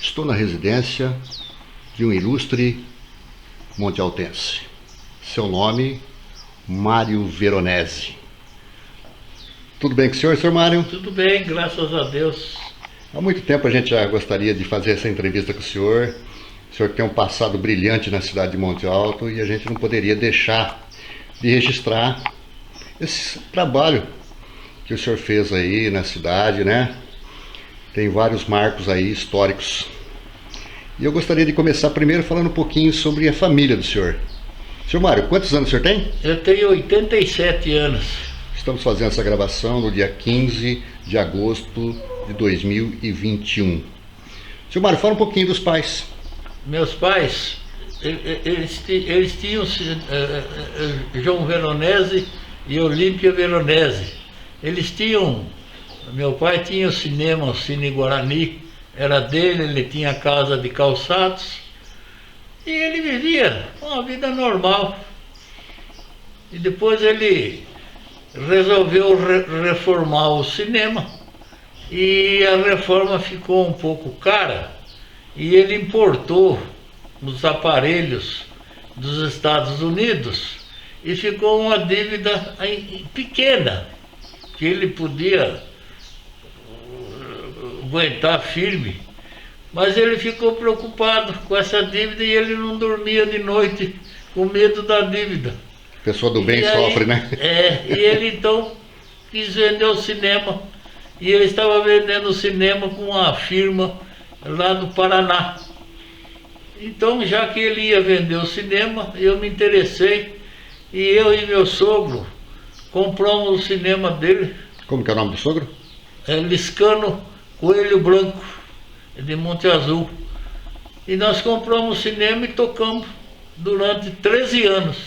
Estou na residência de um ilustre montealtense. Seu nome, Mário Veronese. Tudo bem com o senhor Mário? Tudo bem, graças a Deus. Há muito tempo a gente já gostaria de fazer essa entrevista com o senhor. O senhor tem um passado brilhante na cidade de Monte Alto e a gente não poderia deixar de registrar esse trabalho que o senhor fez aí na cidade, né? Tem vários marcos aí históricos. E eu gostaria de começar primeiro falando um pouquinho sobre a família do senhor. Senhor Mário, quantos anos o senhor tem? Eu tenho 87 anos. Estamos fazendo essa gravação no dia 15 de agosto de 2021. Senhor Mário, fala um pouquinho dos pais. Meus pais, eles tinham João Veronese e Olímpia Veronese. Meu pai tinha o cinema, o Cine Guarani, era dele, ele tinha a casa de calçados e ele vivia uma vida normal. E depois ele resolveu reformar o cinema e a reforma ficou um pouco cara e ele importou os aparelhos dos Estados Unidos e ficou uma dívida pequena que ele podia aguentar firme, mas ele ficou preocupado com essa dívida e ele não dormia de noite com medo da dívida. Pessoa do bem sofre, né? E ele então quis vender o cinema e ele estava vendendo o cinema com uma firma lá do Paraná. Então, já que ele ia vender o cinema, eu me interessei e eu e meu sogro compramos o cinema dele. Como que é o nome do sogro? É Liscano Coelho Branco, de Monte Azul. E nós compramos o cinema e tocamos durante 13 anos.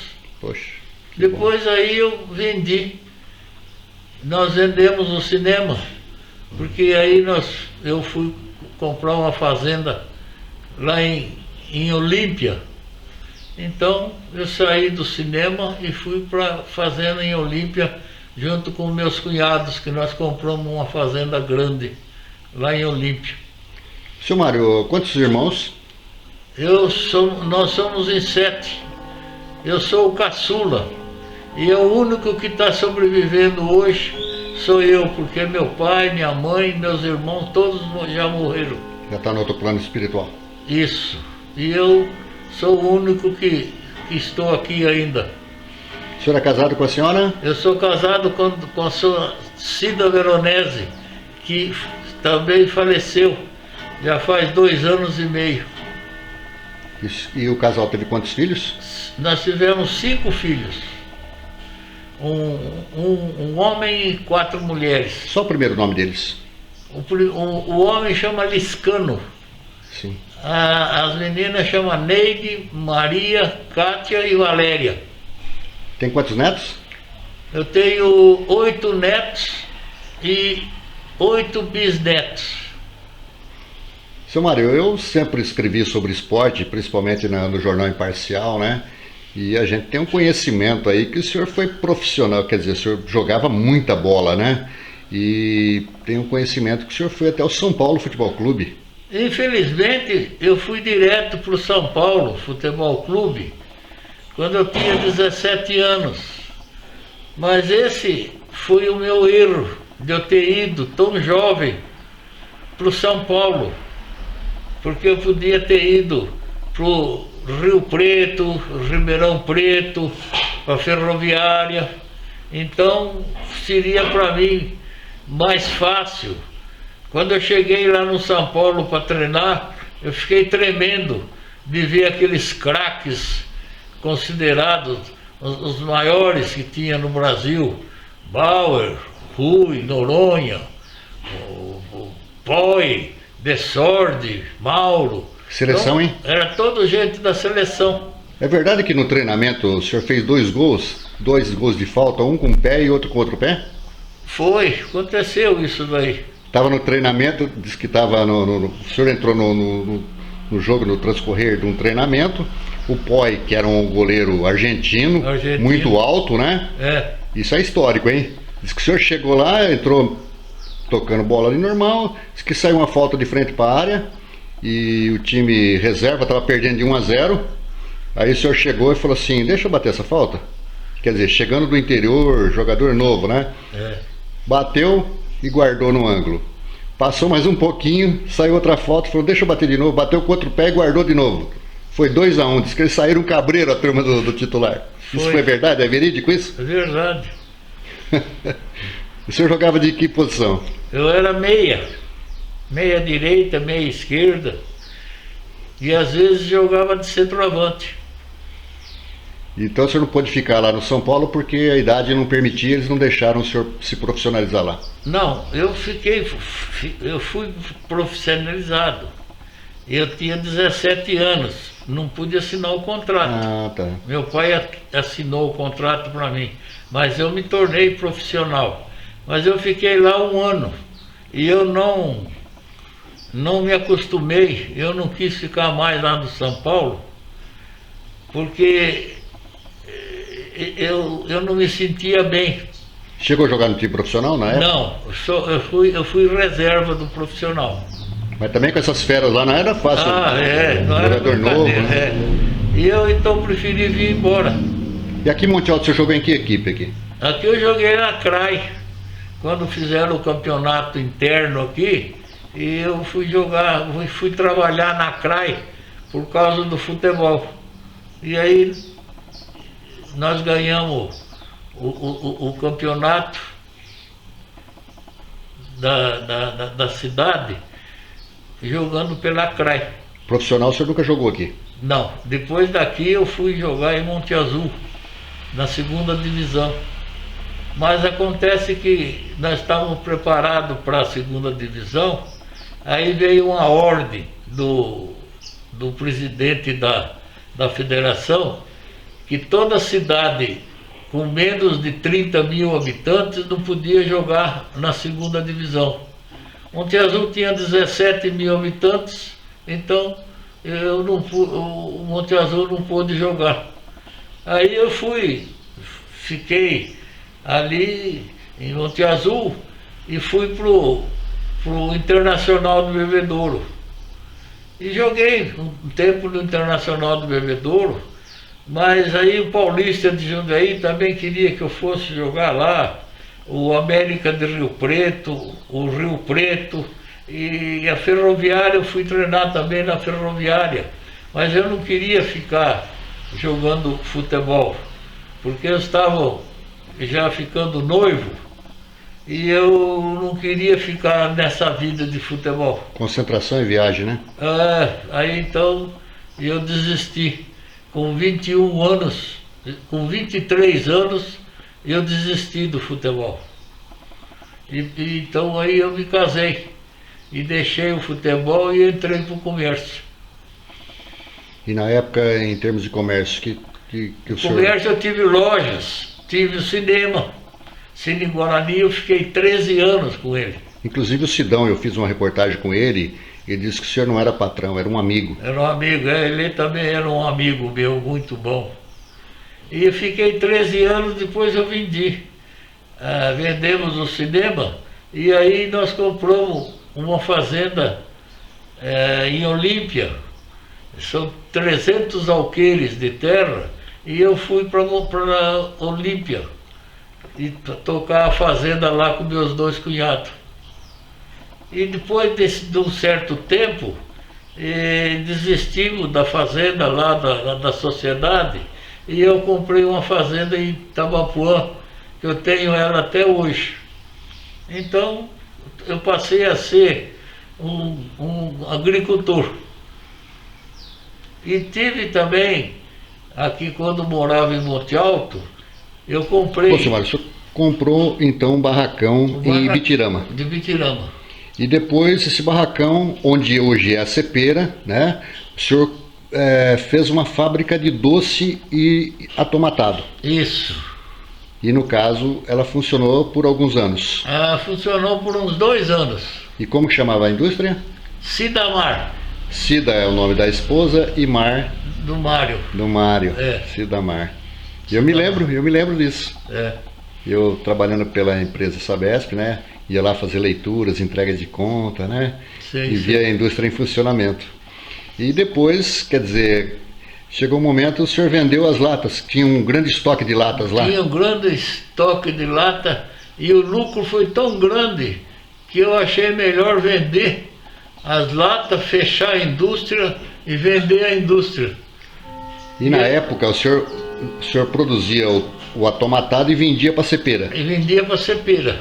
Poxa. Depois aí eu vendi. Nós vendemos o cinema, porque aí eu fui comprar uma fazenda lá em Olímpia. Então eu saí do cinema e fui para a fazenda em Olímpia, junto com meus cunhados, que nós compramos uma fazenda grande lá em Olímpia. Seu Mário, quantos irmãos? Nós somos em 7. Eu sou o caçula. E o único que está sobrevivendo hoje sou eu, porque meu pai, minha mãe, meus irmãos, todos já morreram. Já está no outro plano espiritual. Isso. E eu sou o único que estou aqui ainda. O senhor é casado com a senhora? Eu sou casado com a sua Cida Veronese, que também faleceu, já faz 2 anos e meio. E o casal teve quantos filhos? Nós tivemos 5 filhos. Um homem e 4 mulheres. Só o primeiro nome deles? O homem chama Liscano. Sim. As meninas chamam Neide, Maria, Kátia e Valéria. Tem quantos netos? Eu tenho 8 netos e 8 bisnetos. Seu Mário, eu sempre escrevi sobre esporte, principalmente no Jornal Imparcial, né? E a gente tem um conhecimento aí que o senhor foi profissional, quer dizer, o senhor jogava muita bola, né? E tem um conhecimento que o senhor foi até o São Paulo Futebol Clube. Infelizmente, eu fui direto para o São Paulo Futebol Clube quando eu tinha 17 anos. Mas esse foi o meu erro, de eu ter ido tão jovem para o São Paulo. Porque eu podia ter ido para o Rio Preto, Ribeirão Preto, para a Ferroviária. Então seria para mim mais fácil. Quando eu cheguei lá no São Paulo para treinar, eu fiquei tremendo de ver aqueles craques considerados os maiores que tinha no Brasil. Bauer, Rui, Noronha, o Poi, Desorde, Mauro. Seleção, então, hein? Era toda gente da seleção. É verdade que no treinamento o senhor fez 2 gols de falta, um com o pé e outro com o outro pé? Foi, aconteceu isso daí. Estava no treinamento, disse que estava o senhor entrou no no jogo, no transcorrer de um treinamento. O Poi, que era um goleiro argentino, muito alto, né? É. Isso é histórico, hein? Diz que o senhor chegou lá, entrou tocando bola ali normal, diz que saiu uma falta de frente para a área e o time reserva estava perdendo de 1-0. Aí o senhor chegou e falou assim: deixa eu bater essa falta. Quer dizer, chegando do interior, jogador novo, né? É. Bateu e guardou no ângulo. Passou mais um pouquinho, saiu outra falta, falou: deixa eu bater de novo. Bateu com outro pé e guardou de novo. Foi 2-1. Diz que eles saíram cabreiro, a turma do titular. Isso foi verdade? É verídico isso? É verdade. O senhor jogava de que posição? Eu era meia. Meia direita, meia esquerda. E às vezes jogava de centroavante. Então o senhor não pôde ficar lá no São Paulo porque a idade não permitia, eles não deixaram o senhor se profissionalizar lá. Não, eu fui profissionalizado. Eu tinha 17 anos, não pude assinar o contrato. Ah, tá. Meu pai assinou o contrato para mim, mas eu me tornei profissional. Mas eu fiquei lá 1 ano e eu não me acostumei, eu não quis ficar mais lá no São Paulo, porque eu não me sentia bem. Chegou a jogar no time profissional na época? Não, eu fui reserva do profissional. Mas também com essas feras lá não era fácil. Não era jogador novo, né? E eu então preferi vir embora. E aqui em Monte Alto você jogou em que equipe aqui? Aqui eu joguei na CRAI. Quando fizeram o campeonato interno aqui, e eu fui trabalhar na CRAI por causa do futebol. E aí nós ganhamos o campeonato da cidade jogando pela CRAI. Profissional o senhor nunca jogou aqui? Não, depois daqui eu fui jogar em Monte Azul, na 2ª divisão. Mas acontece que nós estávamos preparados para a 2ª divisão, aí veio uma ordem do presidente da federação que toda cidade com menos de 30 mil habitantes não podia jogar na 2ª divisão. Monte Azul tinha 17 mil habitantes, então o Monte Azul não pôde jogar. Aí eu fiquei ali em Monte Azul e fui pro Internacional do Bebedouro. E joguei um tempo no Internacional do Bebedouro, mas aí o Paulista de Jundiaí também queria que eu fosse jogar lá, o América de Rio Preto, o Rio Preto, e a Ferroviária, eu fui treinar também na Ferroviária, mas eu não queria ficar jogando futebol, porque eu estava já ficando noivo e eu não queria ficar nessa vida de futebol. Concentração e viagem, né? Aí então eu desisti. Com 21 anos, com 23 anos, eu desisti do futebol. Então aí eu me casei e deixei o futebol e entrei para o comércio. E na época, em termos de comércio, que o senhor... Comércio eu tive lojas, tive o cinema. Cine Guarani, eu fiquei 13 anos com ele. Inclusive o Sidão, eu fiz uma reportagem com ele, ele disse que o senhor não era patrão, era um amigo. Era um amigo, ele também era um amigo meu, muito bom. E eu fiquei 13 anos, depois eu vendi. Vendemos o cinema e aí nós compramos uma fazenda em Olímpia. São 300 alqueires de terra e eu fui para Olímpia e tocar a fazenda lá com meus 2 cunhados. E depois de um certo tempo, desistimos da fazenda lá da sociedade e eu comprei uma fazenda em Tabapuã, que eu tenho ela até hoje. Então, eu passei a ser um agricultor. E tive também, aqui quando morava em Monte Alto, eu comprei... Pô, senhor, o senhor comprou então um barracão em Ibitirama. De Ibitirama. E depois esse barracão, onde hoje é a Cepeira, né? O senhor fez uma fábrica de doce e atomatado. Isso. E no caso, ela funcionou por alguns anos. Funcionou por uns 2 anos. E como que chamava a indústria? Sidamar. Cida é o nome da esposa e Mar do Mário. do Mário. É. Cida Mar. E eu me lembro disso. É. Eu trabalhando pela empresa Sabesp, né? Ia lá fazer leituras, entregas de conta, né? Sim, E via a indústria em funcionamento. E depois, quer dizer, chegou um momento, o senhor vendeu as latas, tinha um grande estoque de latas lá. Tinha um grande estoque de lata e o lucro foi tão grande que eu achei melhor vender as latas, fechar a indústria e vender a indústria. E na época o senhor produzia o atomatado e vendia para a cepeira. E vendia para Cepira.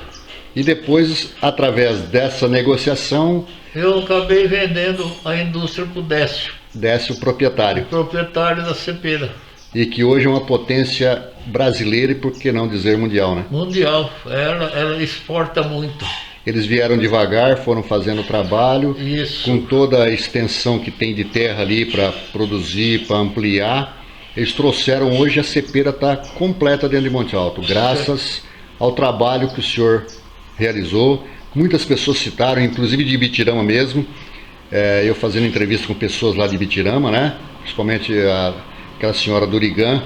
E depois, através dessa negociação, Eu acabei vendendo a indústria para o Décio, desce o proprietário. proprietário da Cepira. E que hoje é uma potência brasileira e, por que não dizer, mundial, né? Mundial. Ela exporta muito. Eles vieram devagar, foram fazendo o trabalho, Isso. com toda a extensão que tem de terra ali para produzir, para ampliar. Eles trouxeram, hoje a cepeira está completa dentro de Monte Alto, graças ao trabalho que o senhor realizou. Muitas pessoas citaram, inclusive de Ibitirama mesmo, eu fazendo entrevista com pessoas lá de Ibitirama, né? Principalmente aquela senhora Durigan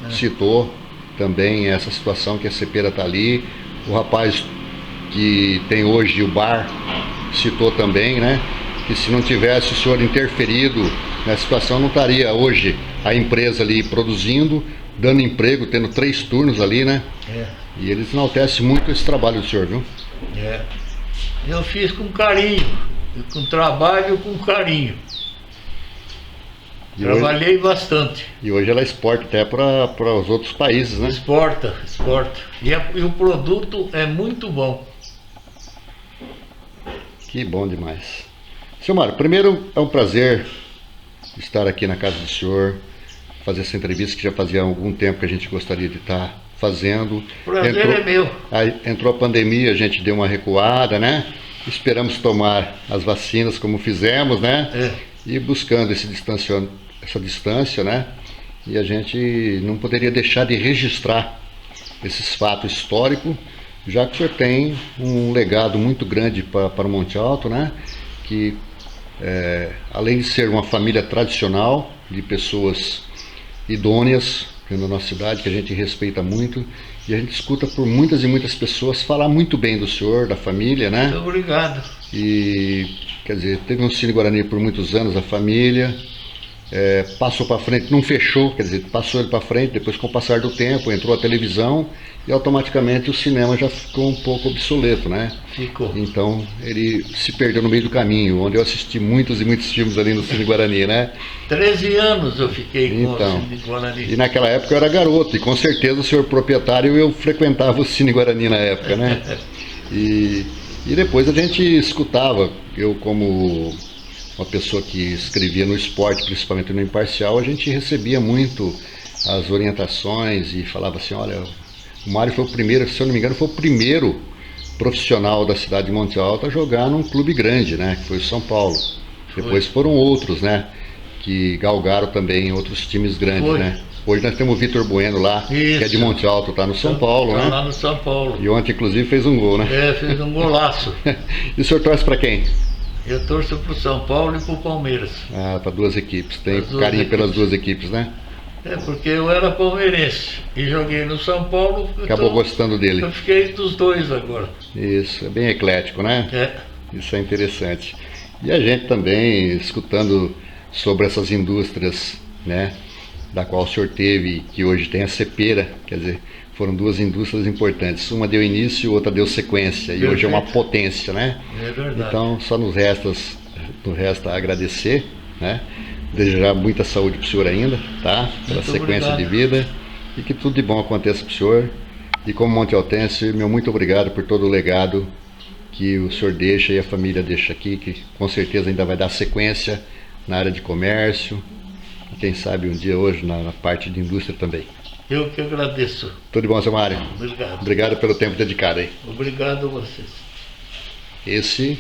citou também essa situação que a cepeira está ali. O rapaz que tem hoje o bar citou também, né? Que se não tivesse o senhor interferido nessa situação, não estaria hoje a empresa ali produzindo, dando emprego, tendo 3 turnos ali, né? É. E eles enaltecem muito esse trabalho do senhor, viu? É. Eu fiz com carinho, com trabalho, com carinho. E Trabalhei bastante. hoje ela exporta até para os outros países, né? Exporta. E o produto é muito bom. Que bom demais. Seu Mário, primeiro é um prazer estar aqui na casa do senhor, fazer essa entrevista que já fazia algum tempo que a gente gostaria de estar fazendo. Prazer é meu. Aí entrou a pandemia, a gente deu uma recuada, né? Esperamos tomar as vacinas como fizemos, né? É. E buscando essa distância, né? E a gente não poderia deixar de registrar esses fatos históricos, já que o senhor tem um legado muito grande para o Monte Alto, né? Que além de ser uma família tradicional, de pessoas idôneas na nossa cidade, que a gente respeita muito, e a gente escuta por muitas e muitas pessoas falar muito bem do senhor, da família, né? Muito obrigado. E, quer dizer, teve um Cine Guarani por muitos anos, a família, passou para frente, não fechou, quer dizer, passou ele para frente, depois com o passar do tempo entrou a televisão e automaticamente o cinema já ficou um pouco obsoleto, né? Ficou. Então ele se perdeu no meio do caminho, onde eu assisti muitos e muitos filmes ali no Cine Guarani, né? 13 anos eu fiquei com Então, o Cine Guarani. E naquela época eu era garoto, e com certeza o senhor proprietário, eu frequentava o Cine Guarani na época, né? E depois a gente escutava, eu como uma pessoa que escrevia no esporte, principalmente no Imparcial, a gente recebia muito as orientações e falava assim, olha, o Mário foi o primeiro, se eu não me engano, foi o primeiro profissional da cidade de Monte Alto a jogar num clube grande, né? Que foi o São Paulo. Depois foram outros, né? Que galgaram também outros times grandes, Foi. né? Hoje nós temos o Vitor Bueno lá, que é de Isso. Monte Alto, tá no São Paulo, Tá né? lá no São Paulo. E ontem, inclusive, fez um gol, né? Fez um golaço. E o senhor torce para quem? Eu torço pro São Paulo e pro Palmeiras. Ah, para 2 equipes. Tem As duas carinho pelas equipes. 2 equipes, né? Porque eu era palmeirense e joguei no São Paulo. Acabou então gostando dele. Eu fiquei dos dois agora. Isso, é bem eclético, né? É. Isso é interessante. E a gente também, escutando sobre essas indústrias, né? Da qual o senhor teve, que hoje tem a cepeira, quer dizer, foram 2 indústrias importantes. Uma deu início, outra deu sequência, e hoje é uma potência, né? É verdade. Então, só nos resta agradecer, né? Desejar muita saúde para o senhor ainda, tá? Pela Muito sequência obrigado. de vida, e que tudo de bom aconteça para o senhor. E como Monte Altense, meu muito obrigado por todo o legado que o senhor deixa e a família deixa aqui, que com certeza ainda vai dar sequência na área de comércio, e quem sabe um dia hoje na parte de indústria também. Eu que agradeço. Tudo de bom, seu Mário. Obrigado. Obrigado pelo tempo dedicado aí. Obrigado a vocês. Esse,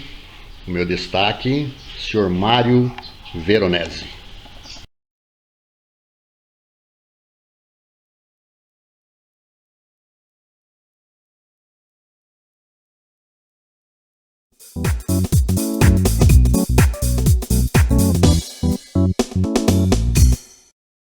o meu destaque, senhor Mário Veronese. Música